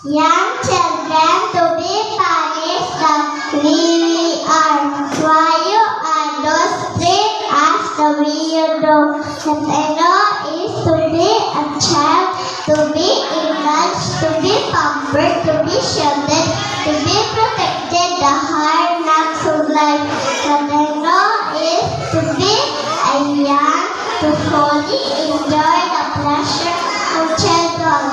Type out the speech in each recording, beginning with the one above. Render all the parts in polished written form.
Young children, to be punished that we are. Why you are those treat us the way you do. And I know is to be a child, to be indulged, to be pampered, to be shielded, to be protected the hard knocks of life. What I know is to be a young, to fully enjoy the pleasure of childhood,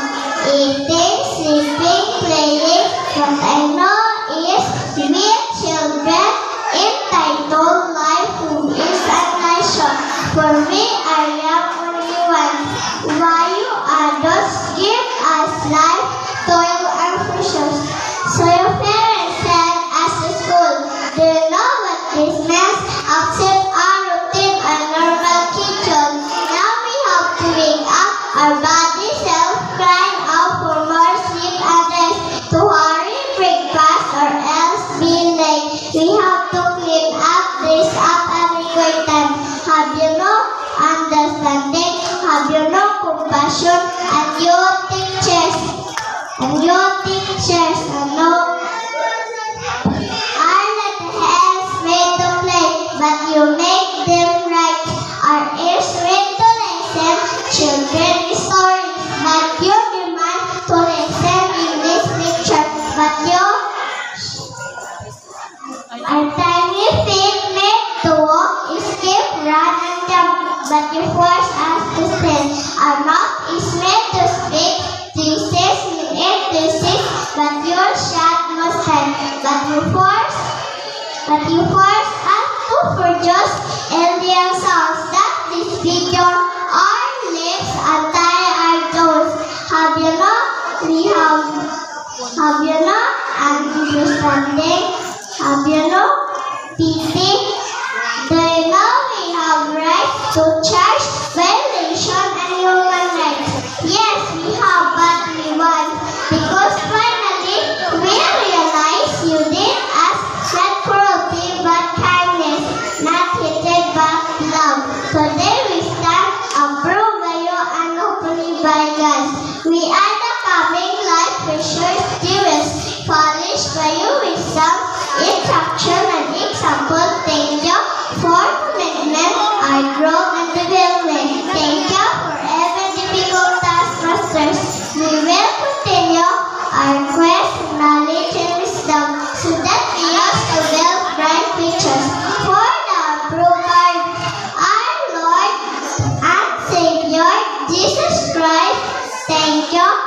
eating, sleeping, playing. What I know is we children entitled life who is a nation. For we are young only one. Why you others give us life, toil and precious. So your parents sent us to school. Do you know what this means? Accept our routine and normal kitchen. Now we have to wake up our body self crying out for more sleep and rest. To hurry breakfast or else be late. We have to clean up, dress up and record time. Have you no understanding? Have you no compassion? And you teachers, and no are not hands made to play, but you make them right. Our ears made to listen children stories, but you demand to listen English lecture, but you our tiny feet made to walk, escape, run and jump, but you force us to stand. Our mouth is made to speak, thesis, thesis, but your shut must stand. But you force us to produce alien sounds that disfigure our lips and tie our toes. Have you not? Have you not understanding? Have you no pity? Do you know we have rights to charge violation and human rights? Yes, we have, but we want. Because finally, we realize you did us not cruelty but kindness, not hatred but love. Today we stand approved by you and hopefully by God. We are the coming life precious jewels, polished by your wisdom, instruction and example. Thank you for commitment, our growth and development. Thank you for every difficult task, masters. We will continue our quest of knowledge and wisdom so that we also build bright futures for the approved our Lord and Savior Jesus Christ. Thank you.